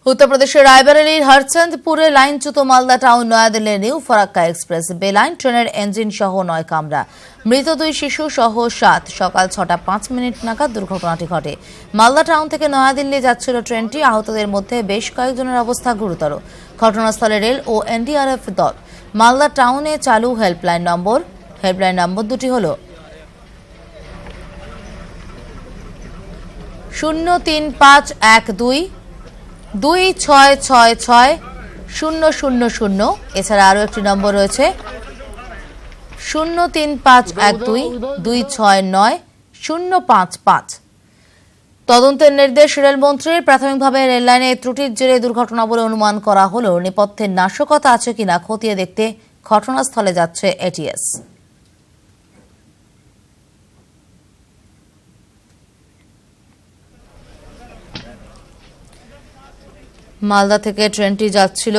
উত্তরপ্রদেশের রায়বেরেলির হরচন্দপুরে লাইনচ্যুত মালদা টাউন নয়াদিল্লির নিউ ফারাক্কা এক্সপ্রেস বেলাইন ট্রেনের ইঞ্জিন সহ 9 কামরা, মৃত 2 শিশু সহ 7। সকাল 6টা 5 মিনিট নাগাদ দুর্ঘটনাটি ঘটে। মালদা টাউন থেকে নয়াদিল্লি যাচ্ছিল ট্রেনটি। আহতদের মধ্যে বেশ কয়েকজনের অবস্থা গুরুতর। ঘটনাস্থলে রেল ও এনডিআরএফ দল। মালদা টাউনে চালু হেল্পলাইন নম্বর দুটি হল 03512 2666 000। এছাড়া আরও একটি নম্বর রয়েছে 03512 269 055। তদন্তের নির্দেশ রেলমন্ত্রীর। প্রাথমিকভাবে রেললাইনে ত্রুটির জেরে দুর্ঘটনা বলে অনুমান করা হলেও নেপথ্যে নাশকতা আছে কিনা খতিয়ে দেখতে ঘটনাস্থলে যাচ্ছে এটিএস। মালদা থেকে ট্রেনটি যাচ্ছিল,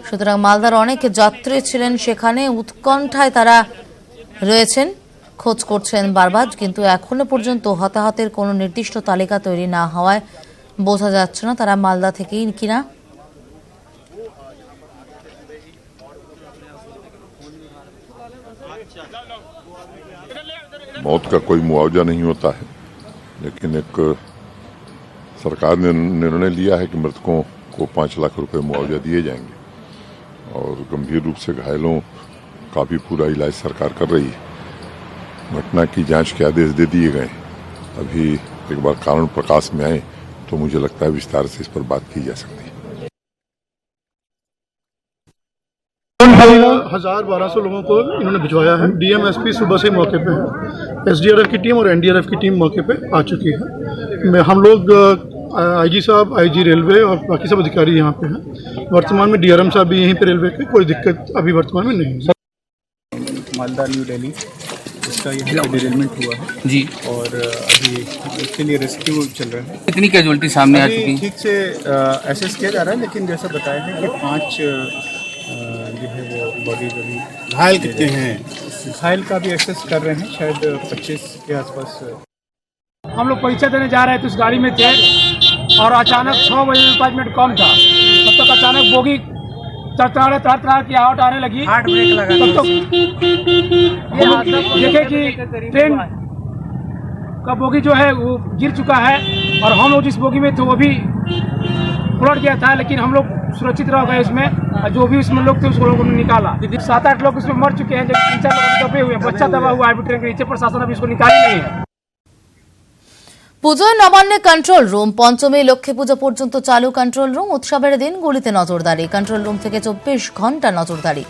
সুতরাং মালদার অনেক যাত্রী ছিলেন সেখানে। উৎকণ্ঠায় তারা রয়েছেন, খোঁজ করছেন বারবার, কিন্তু এখনো পর্যন্ত হতাহতের কোনো নির্দিষ্ট তালিকা তৈরি না হওয়ায় বোঝা যাচ্ছে না তারা মালদা থেকেই কিনা। मौत का कोई मुआवजा नहीं होता है, लेकिन एक सरकार ने निर्णय लिया है कि मृतकों को 5 लाख रुपए मुआवजा दिए जाएंगे और गंभीर रूप से घायलों का भी पूरा इलाज सरकार कर रही है। घटना की जांच के आदेश दे दिए गए। अभी एक बार कारण प्रकाश में आए तो मुझे लगता है विस्तार से इस पर बात की जा सकती है। 1200 लोगों को इन्होंने भिजवाया है। डीएमएसपी सुबह से मौके पे है। एसडीआरएफ की टीम और एनडीआरएफ की टीम मौके पे आ चुकी है। हम लोग आईजी साहब, आईजी रेलवे और बाकी सब अधिकारी यहाँ पे हैं। वर्तमान में डीआरएम साहब भी यहीं पे रेलवे के, कोई दिक्कत अभी वर्तमान में नहीं है। मालदा न्यू दिल्ली इसका यहाँ पे डिरेलमेंट हुआ है जी, और अभी इसके लिए रेस्क्यू चल रहा है। कितनी कैजुअलिटी सामने आ चुकी है? ठीक से एसेस किया जा रहा है, लेकिन जैसा बताया है कि 5 जो है वो बॉडीज अभी। घायल कितने हैं? घायल का भी एसेस कर रहे हैं, शायद 25 के आसपास। हम लोग परीक्षा देने जा रहे थे, उस गाड़ी में थे और अचानक 6 बजे 5 मिनट कम था, तब तक अचानक बोगी तड़तड़ा की आवाज आने लगी। हार्ट ब्रेक लगा। तब तक देखे कि ट्रेन का बोगी जो है वो गिर चुका है और हम लोग जिस बोगी में थे वो भी उलट गया था, लेकिन हम लोग सुरक्षित रह गए इसमें। जो भी उसमें लोग थे उसको लोगों ने निकाला। 7-8 लोग उसमें मर चुके हैं, जबकि 3-4 लोग दबे हुए हैं। बच्चा दबा हुआ है ट्रेन के नीचे। प्रशासन अभी इसको निकाली नहीं है। পুজোয় নবান্নে কন্ট্রোল রুম। পঞ্চমী লক্ষ্মী পুজো পর্যন্ত চালু কন্ট্রোল রুম। উৎসবের দিনগুলিতে নজরদারি। কন্ট্রোল রুম থেকে 24 ঘন্টা নজরদারি।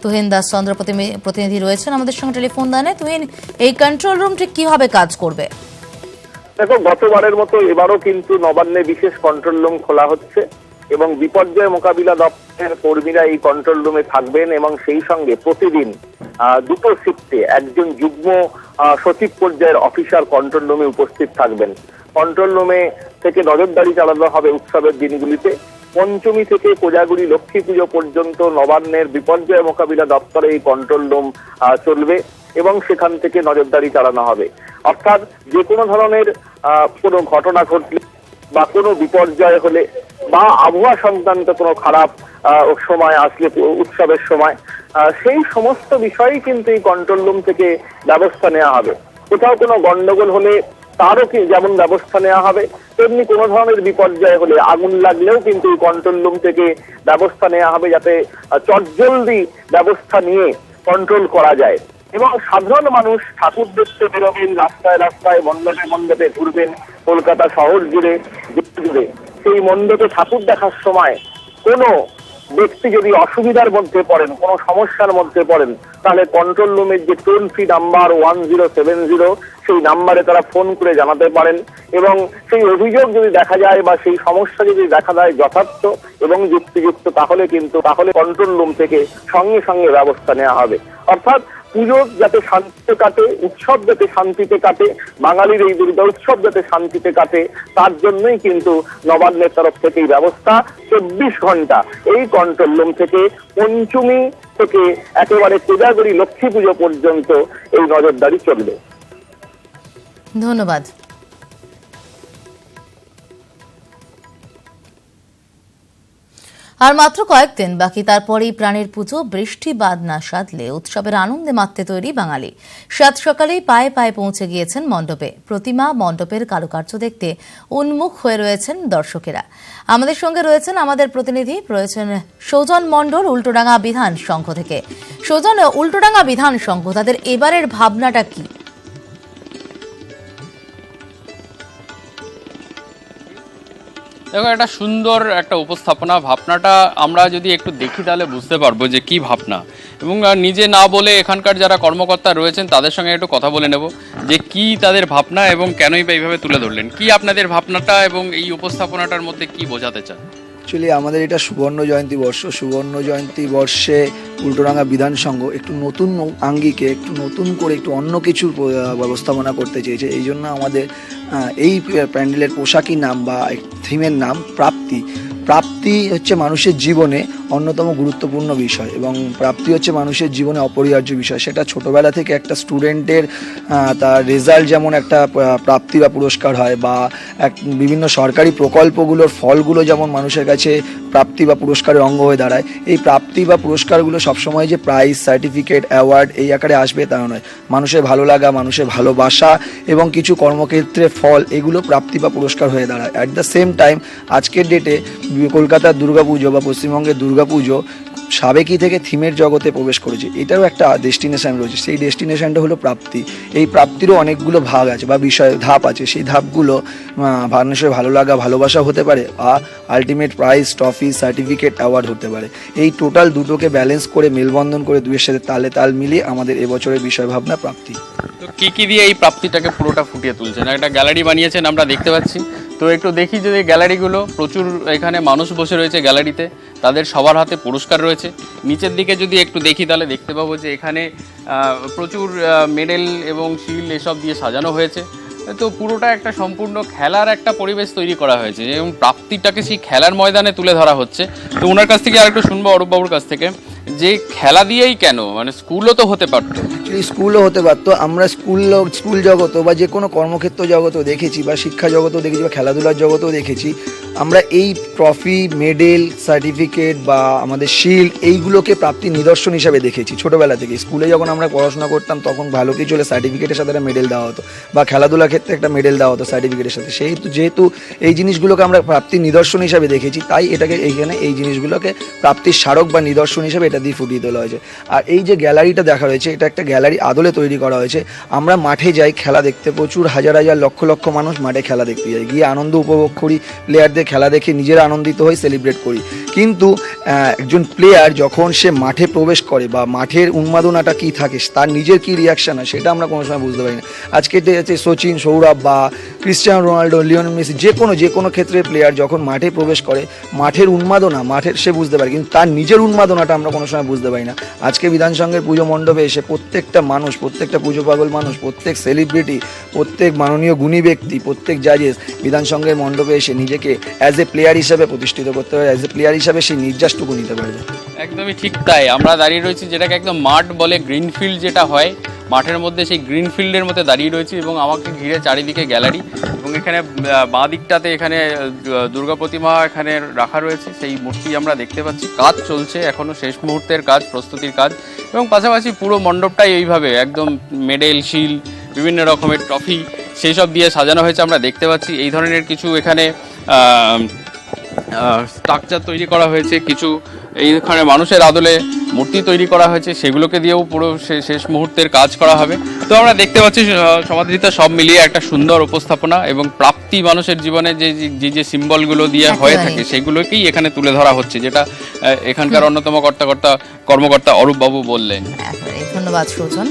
তুহিন দাস চন্দ্র প্রতিনিধি রয়েছেন আমাদের সঙ্গে টেলিফোন লাইনে। তুহিন, এই কন্ট্রোল রুম ঠিক কিভাবে কাজ করবে? দেখো, গতবারের মতো এবারও কিন্তু নবান্নে বিশেষ কন্ট্রোল রুম খোলা হচ্ছে এবং বিপর্যয় মোকাবিলা দপ্তরের কর্মীরা এই কন্ট্রোল রুমে থাকবেন এবং সেই সঙ্গে প্রতিদিন 2টো শিফটে একজন যুগ্ম সচিব পর্যায়ের অফিসার কন্ট্রোল রুমে উপস্থিত থাকবেন। কন্ট্রোল রুমে থেকে নজরদারি চালানো হবে উৎসবের দিনগুলিতে। পঞ্চমী থেকে কোজাগুড়ি লক্ষ্মী পুজো পর্যন্ত নবান্নের বিপর্যয় মোকাবিলা দপ্তরে এই কন্ট্রোল রুম চলবে এবং সেখান থেকে নজরদারি চালানো হবে। অর্থাৎ যে কোনো ধরনের কোনো ঘটনা ঘটলে বা কোনো বিপর্যয় হলে বা আবহাওয়া সংক্রান্ত কোনো খারাপ সময় আসলে উৎসবের সময়, সেই সমস্ত বিষয়ই কিন্তু এই কন্ট্রোল রুম থেকে ব্যবস্থা নেওয়া হবে। কোথাও কোনো গন্ডগোল হলে তারও কি যেমন ব্যবস্থা নেওয়া হবে, তেমনি কোনো ধরনের বিপর্যয় হলে, আগুন লাগলেও কিন্তু এই কন্ট্রোল রুম থেকে ব্যবস্থা নেওয়া হবে, যাতে চটজলদি ব্যবস্থা নিয়ে কন্ট্রোল করা যায়। এবং সাধারণ মানুষ ঠাকুর দেখতে বেরোবেন, রাস্তায় রাস্তায় মণ্ডপে ঘুরবেন, কলকাতা শহর জুড়ে সেই মণ্ডপে ঠাকুর দেখার সময় কোনো ব্যক্তি যদি অসুবিধার মধ্যে পড়েন, কোনো সমস্যার মধ্যে পড়েন, তাহলে কন্ট্রোল রুমের যে টোল ফ্রি নাম্বার 1070 সেই নাম্বারে তারা ফোন করে জানাতে পারেন এবং সেই অভিযোগ যদি দেখা যায় বা সেই সমস্যা যদি দেখা যায় যথার্থ এবং যুক্তিযুক্ত, তাহলে কন্ট্রোল রুম থেকে সঙ্গে সঙ্গে ব্যবস্থা নেওয়া হবে। অর্থাৎ পুজো যাতে শান্তিতে কাটে, উৎসব যাতে শান্তিতে কাটে, বাঙালির এই দুর্গা উৎসব যাতে শান্তিতে কাটে, তার জন্যই কিন্তু নবান্নের তরফ থেকে এই ব্যবস্থা। 24 ঘন্টা এই কন্ট্রোল রুম থেকে পঞ্চমী থেকে একেবারে কোজাগরি লক্ষ্মী পুজো পর্যন্ত এই নজরদারি চলবে। ধন্যবাদ। আর মাত্র কয়েকদিন বাকি, তারপরেই প্রাণের পুজো। বৃষ্টি বাদ না সাধলে উৎসবের আনন্দে মাততে তৈরি বাঙালি। সাত সকালেই পায়ে পায়ে পৌঁছে গিয়েছেন মণ্ডপে। প্রতিমা মণ্ডপের কারুকার্য দেখতে উন্মুখ হয়ে রয়েছেন দর্শকেরা। আমাদের সঙ্গে রয়েছেন আমাদের প্রতিনিধি, রয়েছেন সৌজন মণ্ডল উল্টোডাঙ্গা বিধান সংঘ থেকে। সৌজন, উল্টোডাঙ্গা বিধান সংঘ তাদের এবারের ভাবনাটা কি? দেখো, একটা সুন্দর একটা উপস্থাপনা। ভাবনাটা আমরা যদি একটু দেখি তাহলে বুঝতে পারবো যে কি ভাবনা, এবং নিজে না বলে এখানকার যারা কর্মকর্তা রয়েছেন তাদের সঙ্গে একটু কথা বলে নেব যে কি তাদের ভাবনা এবং কেনই বা এইভাবে তুলে ধরলেন। কি আপনাদের ভাবনাটা এবং এই উপস্থাপনাটার মধ্যে কি বোঝাতে চান? অ্যাকচুয়ালি আমাদের এটা সুবর্ণ জয়ন্তী বর্ষ। সুবর্ণ জয়ন্তী বর্ষে উল্টোডাঙ্গা বিধান সংঘ একটু নতুন আঙ্গিকে, একটু নতুন করে একটু অন্য কিছুর ব্যবস্থাপনা করতে চেয়েছে। এই জন্য আমাদের এই প্যান্ডেলের পোশাকি নাম বা থিমের নাম প্রাপ্তি। প্রাপ্তি হচ্ছে মানুষের জীবনে অন্যতম গুরুত্বপূর্ণ বিষয়, এবং প্রাপ্তি হচ্ছে মানুষের জীবনে অপরিহার্য বিষয়। সেটা ছোটোবেলা থেকে একটা স্টুডেন্টের তার রেজাল্ট যেমন একটা প্রাপ্তি বা পুরস্কার হয়, বা বিভিন্ন সরকারি প্রকল্পগুলোর ফলগুলো যেমন মানুষের কাছে প্রাপ্তি বা পুরস্কারের অঙ্গ হয়ে দাঁড়ায়। এই প্রাপ্তি বা পুরস্কারগুলো সবসময় যে প্রাইজ, সার্টিফিকেট, অ্যাওয়ার্ড এই আকারে আসবে তা নয়। মানুষের ভালো লাগা, মানুষের ভালোবাসা এবং কিছু কর্মক্ষেত্রে ফল, এগুলো প্রাপ্তি বা পুরস্কার হয়ে দাঁড়ায়। অ্যাট দ্য সেম টাইম আজকের ডেটে কলকাতার দুর্গাপুজো বা পশ্চিমবঙ্গের দুর্গাপুজো সাবেকি থেকে থিমের জগতে প্রবেশ করেছে। এটারও একটা ডেস্টিনেশন রয়েছে, সেই ডেস্টিনেশনটা হলো প্রাপ্তি। এই প্রাপ্তিরও অনেকগুলো ভাগ আছে বা বিষয় ধাপ আছে। সেই ধাপগুলো মানুষের ভালো লাগা, ভালোবাসা হতে পারে, বা ultimate prize, trophy, certificate, award হতে পারে। এই টোটাল দুটোকে ব্যালেন্স করে, মেলবন্ধন করে, দুয়ের সাথে তালে তাল মিলিয়ে আমাদের এবছরের বিষয় ভাবনা প্রাপ্তি। তো কি দিয়ে এই প্রাপ্তিটাকে পুরোটা ফুটিয়ে তুলছেন? একটা গ্যালারি বানিয়েছেন আমরা দেখতে পাচ্ছি। তো একটু দেখি যে গ্যালারিগুলো, প্রচুর এখানে মানুষ বসে রয়েছে গ্যালারিতে, তাদের সবার হাতে পুরস্কার রয়েছে। নিচের দিকে যদি একটু দেখি তাহলে দেখতে পাবো যে এখানে প্রচুর মেডেল এবং শিল্ড এসব দিয়ে সাজানো হয়েছে। তো পুরোটা একটা সম্পূর্ণ খেলার একটা পরিবেশ তৈরি করা হয়েছে, এবং প্রাপ্তিটাকে সেই খেলার ময়দানে তুলে ধরা হচ্ছে। তো ওনার কাছ থেকে আরেকটু শুনবো, অরূপবাবুর কাছ থেকে, যে খেলা দিয়েই কেন, মানে স্কুলও তো হতে পারতো। অ্যাকচুয়ালি স্কুলও হতে পারতো। আমরা স্কুল জগত বা যে কোনো কর্মক্ষেত্র জগতেও দেখেছি, বা শিক্ষা জগতেও দেখেছি, বা খেলাধুলার জগতেও দেখেছি, আমরা এই ট্রফি, মেডেল, সার্টিফিকেট বা আমাদের শিল্ড এইগুলোকে প্রাপ্তির নিদর্শন হিসাবে দেখেছি ছোটোবেলা থেকে। স্কুলে যখন আমরা পড়াশোনা করতাম তখন ভালো কিছু হলে সার্টিফিকেটের সাথে একটা মেডেল দেওয়া হতো, বা খেলাধুলার ক্ষেত্রে একটা মেডেল দেওয়া হতো সার্টিফিকেটের সাথে। যেহেতু এই জিনিসগুলোকে আমরা প্রাপ্তির নিদর্শন হিসাবে দেখেছি, তাই এটাকে এইখানে এই জিনিসগুলোকে প্রাপ্তির স্মারক বা নিদর্শন হিসাবে এটা দিয়ে ফুটিয়ে তোলা হয়েছে। আর এই যে গ্যালারিটা দেখা রয়েছে, এটা একটা গ্যালারি আদলে তৈরি করা হয়েছে। আমরা মাঠে যাই খেলা দেখতে, প্রচুর হাজার হাজার লক্ষ লক্ষ মানুষ মাঠে খেলা দেখতে যায়, গিয়ে আনন্দ উপভোগ করি, প্লেয়ারদের খেলা দেখে নিজেরা আনন্দিত হই, সেলিব্রেট করি। কিন্তু একজন প্লেয়ার যখন সে মাঠে প্রবেশ করে বা মাঠের উন্মাদনাটা কী থাকে, তার নিজের কী রিয়াকশান হয়, সেটা আমরা কোনো সময় বুঝতে পারি না। আজকে সচিন, সৌরভ বা ক্রিস্টিয়ানো রোনাল্ডো, লিওনেল মেসি, যে কোনো ক্ষেত্রে প্লেয়ার যখন মাঠে প্রবেশ করে, মাঠের উন্মাদনা সে বুঝতে পারে, কিন্তু তার নিজের উন্মাদনাটা আমরা কোনো সময় বুঝতে পারি না। আজকে বিধান সংঘের পুজো মণ্ডপে এসে প্রত্যেকটা মানুষ, প্রত্যেকটা পুজো পাগল মানুষ, প্রত্যেক সেলিব্রিটি, প্রত্যেক মাননীয় গুণী ব্যক্তি, প্রত্যেক জাজেস বিধান সংঘের মণ্ডপে এসে নিজেকে অ্যাজ এ প্লেয়ার হিসাবে প্রতিষ্ঠিত করতে পারে, অ্যাজ এ প্লেয়ার হিসাবে সেই নির্যাসটুকু নিতে পারবে। একদমই ঠিক তাই। আমরা দাঁড়িয়ে রয়েছি যেটাকে একদম মাঠ বলে, গ্রিন ফিল্ড যেটা হয় মাঠের মধ্যে, সেই গ্রিন ফিল্ডের মধ্যে দাঁড়িয়ে রয়েছি, এবং আমাকে ঘিরে চারিদিকে গ্যালারি, এবং এখানে বাঁ দিকটাতে এখানে দুর্গা প্রতিমা এখানে রাখা রয়েছে, সেই মূর্তি আমরা দেখতে পাচ্ছি। কাজ চলছে এখনও, শেষ মুহূর্তের কাজ, প্রস্তুতির কাজ, এবং পাশাপাশি পুরো মণ্ডপটাই এইভাবে একদম মেডেল, শিল্ড, বিভিন্ন রকমের ট্রফি সেই সব দিয়ে সাজানো হয়েছে আমরা দেখতে পাচ্ছি। এই ধরনের কিছু এখানে স্ট্রাকচার তৈরি করা হয়েছে, কিছু এইখানে মানুষের আদলে মূর্তি তৈরি করা হয়েছে, সেগুলোকে দিয়েও পুরো শেষ মুহূর্তের কাজ করা হবে। তো আমরা দেখতে পাচ্ছি সমাদৃতা সব মিলিয়ে একটা সুন্দর উপস্থাপনা, এবং প্রাপ্তি মানুষের জীবনে যে সিম্বলগুলো দিয়ে হয়ে থাকে সেগুলোকেই এখানে তুলে ধরা হচ্ছে, যেটা এখানকার অন্যতম কর্মকর্তা অরূপবাবু বললেন। ধন্যবাদ সৌজন।